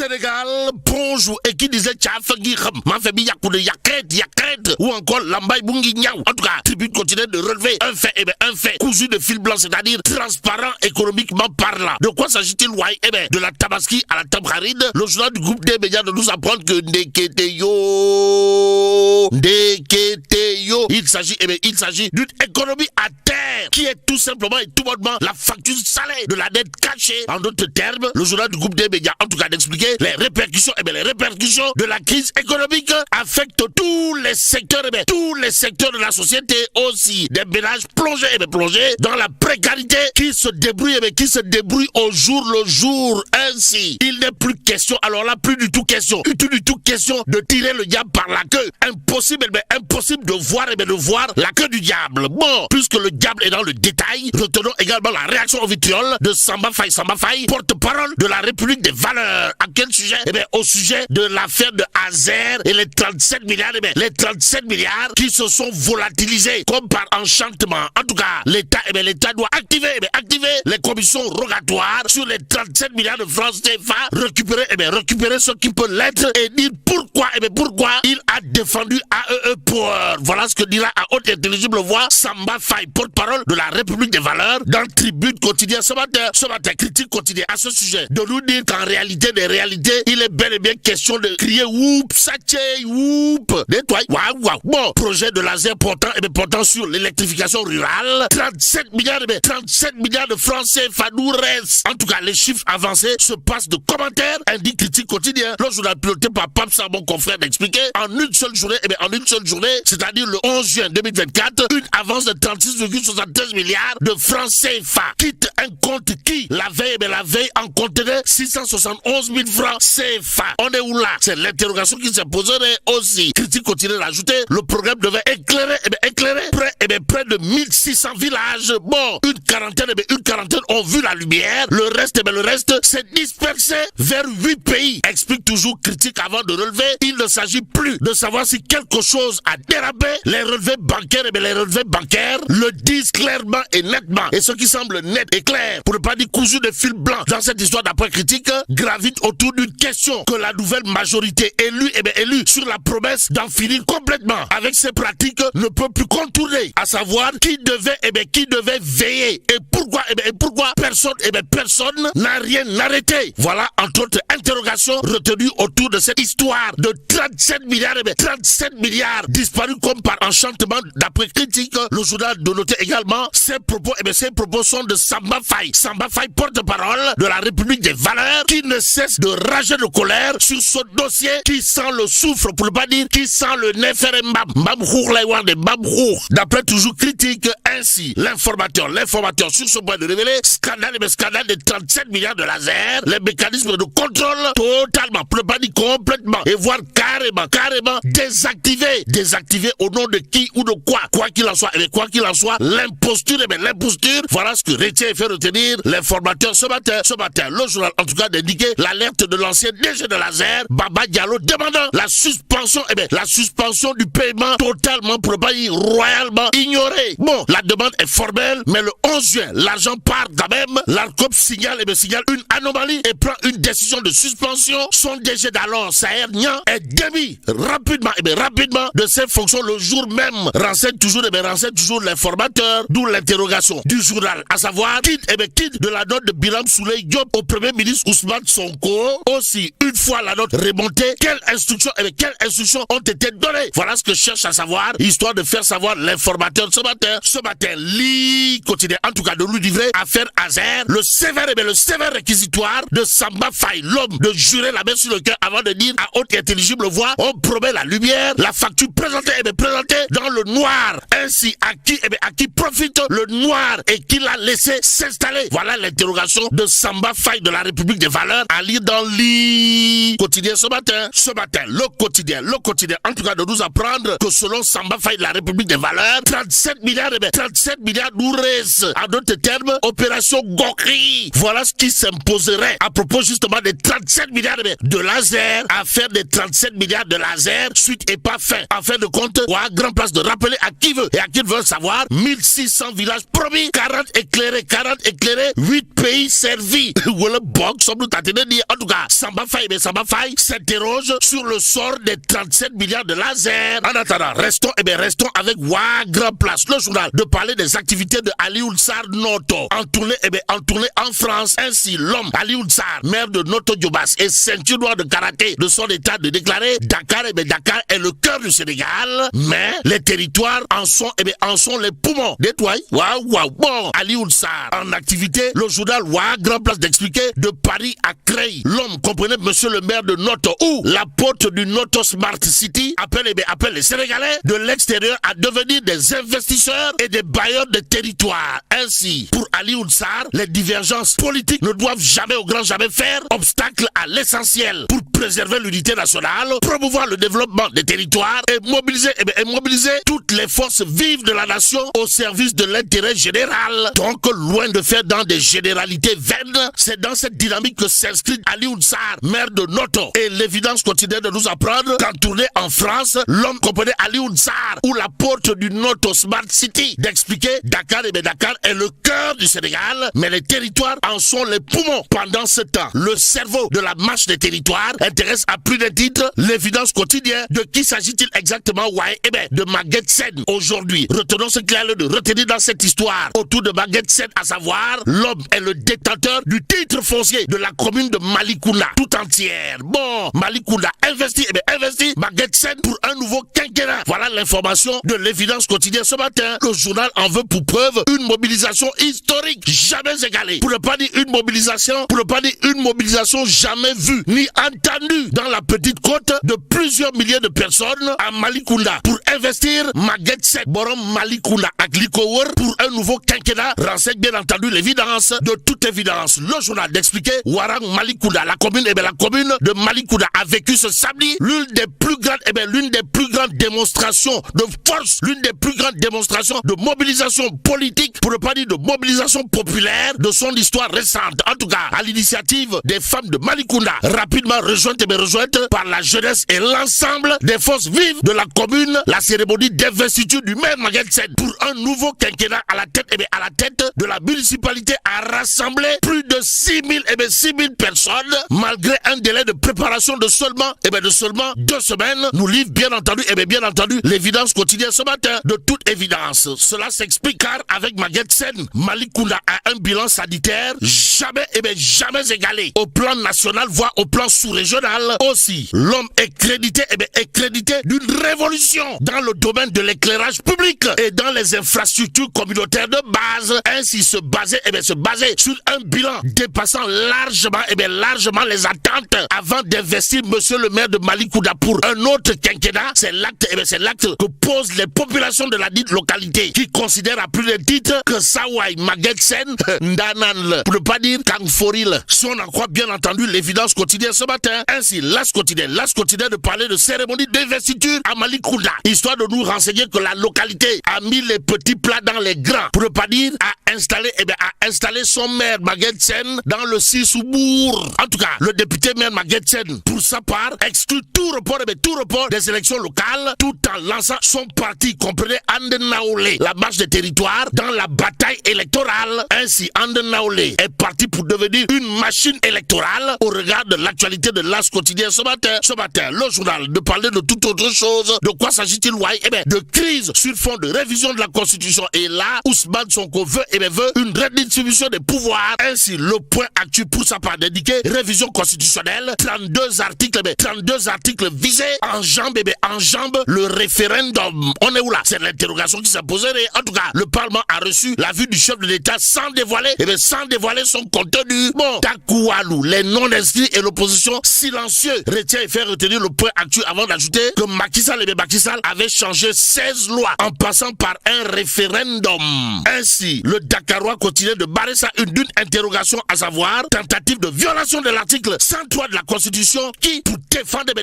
Sénégal, bonjour, et qui disait ou encore Lambay Bungi Niaou. En tout cas, Tribune continue de relever un fait, un fait cousu de fil blanc, c'est-à-dire transparent économiquement parlant. De quoi s'agit-il, ouais? De la Tabaski à la Tamkharid, le journal du groupe des médias de nous apprendre que Ndeketeyo, il s'agit d'une économie à terre qui est tout simplement et tout bonnement la facture salée de la dette cachée. En d'autres termes, le journal du groupe des médias, en tout cas d'expliquer les répercussions, les répercussions de la crise économique affectent tous les secteurs, de la société aussi. Des ménages plongés, dans la précarité qui se débrouillent, au jour le jour. Ainsi, il n'est plus question, alors là, plus du tout question de tirer le diable par la queue. Impossible de voir, la queue du diable. Bon, puisque le diable est dans le détail, retenons également la réaction au vitriol de Samba Faye, porte-parole de la République des valeurs. À quel sujet? Au sujet de l'affaire de Azer et les 37 milliards, qui se sont volatilisés comme par enchantement. En tout cas, l'État doit activer les commissions rogatoires sur les 37 milliards de francs CFA, récupérer ce qui peut l'être et dire pourquoi il a défendu AEE pour. Voilà ce que dira à haute et intelligible voix Samba Faye, porte-parole de la République des valeurs, dans le Tribune quotidien ce matin, critique quotidienne à ce sujet, de nous dire qu'en réalité des réalités, il est bel et bien question de crier whoop, satché, whoop, nettoie, waouh. Bon, projet de laser portant sur l'électrification rurale, 37 milliards de francs CFA nous reste. En tout cas, les chiffres avancés se passent de commentaires, indique critique quotidien. Le journal piloté par Papsa, mon confrère, d'expliquer en une seule journée, c'est-à-dire le 11 juin 2024, une avance de 36,73 milliards de francs CFA quitte un compte qui, la veille, en contenait 671 000 francs CFA. On est où là? C'est l'interrogation qui s'est posée aussi. Critique continue d'ajouter, le programme devait éclairer près de 1600 villages. Bon, une quarantaine ont vu la lumière. Le reste s'est dispersé vers 8 pays. Explique toujours critique avant de relever. Il ne s'agit plus de savoir si quelque chose a dérapé. Les relevés bancaires, le disent clairement et nettement. Et ce qui semble net et clair, pour ne pas dire cousu de fil blanc dans cette histoire d'après critique, gravite autour d'une question que la nouvelle majorité élue sur la promesse d'en finir complètement avec ces pratiques ne peut plus contourner, à savoir qui devait veiller et pourquoi personne n'a rien arrêté. Voilà entre autres interrogations retenues autour de cette histoire de 37 milliards disparus comme par enchantement d'après critique. Le journal de noter également ces propos sont de Samba Faye, porte-parole de la République des valeurs, qui ne cesse de rager de colère sur ce dossier qui sent le soufre, pour ne pas dire qui sent le nefere d'après toujours critique. Ainsi, l'informateur sur ce point de révéler scandale de 37 milliards de laser, les mécanismes de contrôle totalement, pour ne pas dire complètement, et voire carrément désactivé au nom de qui ou de quoi. Quoi qu'il en soit, l'imposture, voilà ce que retient et fait retenir l'informateur ce matin. Le journal, en tout cas, d'indiquer l'alerte de l'ancien DG de laser, Baba Diallo, demandant la suspension du paiement totalement, pour ne pas dire royalement ignoré. Bon, la demande est formelle, mais le 11 juin, l'argent part quand même. L'ARCOP signale une anomalie et prend une décision de suspension. Son DG d'alors, Saher Niang, est démis rapidement de ses fonctions le jour même. Renseigne toujours l'informateur, d'où l'interrogation du journal, à savoir quitte de la note de Biram Souley Diop au premier ministre Ousmane Sonko. Aussi, une fois la note remontée, quelles instructions ont été données? Voilà ce que cherche à savoir, histoire de faire savoir l'informateur ce matin, lit quotidien, en tout cas de lui livrer affaire Azer, le sévère réquisitoire de Samba Faye, l'homme de jurer la main sur le cœur avant de dire à haute et intelligible voix, on promet la lumière, la facture présentée dans le noir. Ainsi, à qui profite le noir et qui l'a laissé s'installer? Voilà l'interrogation de Samba Faye de la République des valeurs, à lire dans lit quotidien ce matin, le quotidien, en tout cas de nous apprendre que selon Samba Faye de la République des valeurs, 37 milliards nous restent. En d'autres termes, opération Gokri. Voilà ce qui s'imposerait à propos justement des 37 milliards de laser, affaire des 37 milliards de laser, suite et pas fin. En fin de compte, à grand place de rappeler à qui veut et à qui veut savoir, 1600 villages promis, 40 éclairés, 8 pays servis. Voilà, en tout cas, cas, Samba Faye s'interroge sur le sort des 37 milliards de lasers. En attendant, restons avec Ouagra Place, le journal, de parler des activités de Alioune Sarr Noto, en tournée en France. Ainsi, l'homme Alioune Sarr, maire de Noto Diobass et ceinture noire de karaté de son état, de déclarer Dakar est le cœur du Sénégal, mais les territoires en sont les poumons. Détoile. Waouh. Bon, Alioune Sarr en activité, le journal Ouagra Place d'expliquer de Paris à Creil. L'homme, comprenez, monsieur le maire de Noto, ou l'apôtre du Noto Smart City, appelle les Sénégalais de l'extérieur à devenir des investisseurs et des bailleurs de territoire. Ainsi, pour Alioune Sarr, les divergences politiques ne doivent jamais au grand jamais faire obstacle à l'essentiel pour préserver l'unité nationale, promouvoir le développement des territoires et mobiliser toutes les forces vives de la nation au service de l'intérêt général. Donc, loin de faire dans des généralités vaines, c'est dans cette dynamique que s'inscrit Alioune Sarr, maire de Noto. Et l'évidence continue de nous apprendre qu'en tournée en France, l'homme comprenait Alioune Sarr, ou la porte du Noto Smart City, d'expliquer Dakar est le cœur du Sénégal, mais les territoires en sont les poumons. Pendant ce temps, le cerveau de la marche des territoires intéresse à plus d'un titre l'évidence quotidienne. De qui s'agit-il exactement? De Maguette Sène. Aujourd'hui, retenons ce qu'il y a lieu de retenir dans cette histoire autour de Maguette Sène, à savoir, l'homme est le détenteur du titre foncier de la commune de Malicounda tout entière. Bon, Malicounda investi Maguette Sène pour un nouveau quinquennat. Voilà l'information de l'évidence quotidienne ce matin. Le journal en veut pour preuve une mobilisation historique, jamais égalée. Pour ne pas dire une mobilisation jamais vue ni entendue dans la petite côte de plusieurs milliers de personnes à Malicounda pour investir Maguette Sène Borom Malicounda à Glikower pour un nouveau quinquennat. Renseigne bien entendu l'évidence. De toute évidence, le journal d'expliquer Warang Malicounda, la commune de Malicounda a vécu ce samedi l'une des plus grandes démonstrations de force, l'une des plus grandes démonstrations de mobilisation politique, pour ne pas dire de mobilisation populaire de son histoire récente. En tout cas, à l'initiative des femmes de Malicounda, rapidement rejointes par la jeunesse et l'ensemble des forces vives de la commune, la cérémonie d'investiture du maire Maguette Sène pour un nouveau quinquennat à la tête de la municipalité a rassemblé plus de 6000 personnes, malgré un délai de préparation de seulement 2 semaines. Nous livre bien entendu l'évidence quotidienne ce matin. De toute évidence, cela s'explique car avec Maguette Sène, Malicounda a un bilan sanitaire jamais égalé au plan national, voire au plan sous-régional. Aussi, l'homme est crédité d'une révolution dans le domaine de l'éclairage public et dans les infrastructures communautaires de base. Ainsi se baser sur un bilan dépassant largement les attentes avant d'investir monsieur le maire de Malicounda pour un autre quinquennat. C'est l'acte que posent les populations de la dite localité qui considèrent à plus d'un titre que Sawai Maguette Sène Ndanan, pour ne pas dire Kangforil. Si on en croit bien entendu l'évidence quotidienne ce matin. Ainsi, l'As quotidien de parler de cérémonie d'investiture à Malicounda, histoire de nous renseigner que la localité a mis les petits plats dans les grands, pour ne pas dire a installé son maire Maguette Sène dans le Sisoubourg. En tout cas, le député maire Maguette Sène, pour sa part, exclut tout report des élections locales, tout en lançant son parti, comprenez Andenaoulé, la marche des territoires dans la bataille électorale. Ainsi, Andenaoulé est parti pour devenir une machine électorale au regard de l'actualité de l'As quotidien ce matin. Le journal de parler de toute autre chose. De quoi s'agit-il, de crise sur fond de révision de la Constitution. Et là, Ousmane Sonko veut une redistribution des pouvoirs. Ainsi, le point actu pour sa part d'indiquer révision constitutionnelle, 32 articles visés, enjambe le référendum. On est où là? C'est l'interrogation qui s'est posée. En tout cas, le Parlement a reçu la vue du chef de l'État sans dévoiler son contenu. Bon, Takoualou, les non-inscrits et l'opposition silencieux retient et fait retenir le point actu avant d'ajouter que Macky Sall avait changé 16 lois en passant par un référendum. Ainsi, le Dakarois continue de barrer ça d'une interrogation, à savoir tentative de violation de l'article 103 de la Constitution qui, pour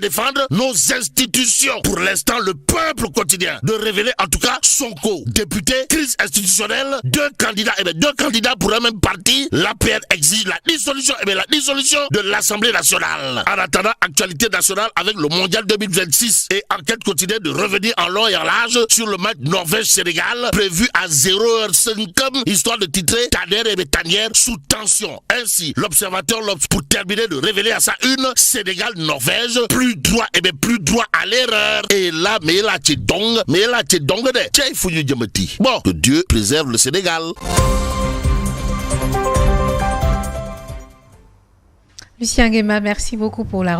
défendre nos institutions. Pour l'instant, le peuple quotidien de révéler en tout cas Sonko, député, crise institutionnelle, 2 candidats cas, deux candidats pour un même parti, l'APR exige la dissolution, la dissolution de l'Assemblée nationale. En attendant, actualité nationale avec le mondial 2026 et enquête quotidienne de revenir en long et en large sur le match Norvège-Sénégal prévu à 0h50, histoire de titrer Kader et Tanière sous tension. Ainsi, l'observateur pour terminer de révéler à sa une Sénégal-Norvège, plus droit à l'erreur. Et là, mais là, tu dong de. Tiens, il faut nous dire, bon, que Dieu préserve le Sénégal. Lucien Nguema, merci beaucoup pour la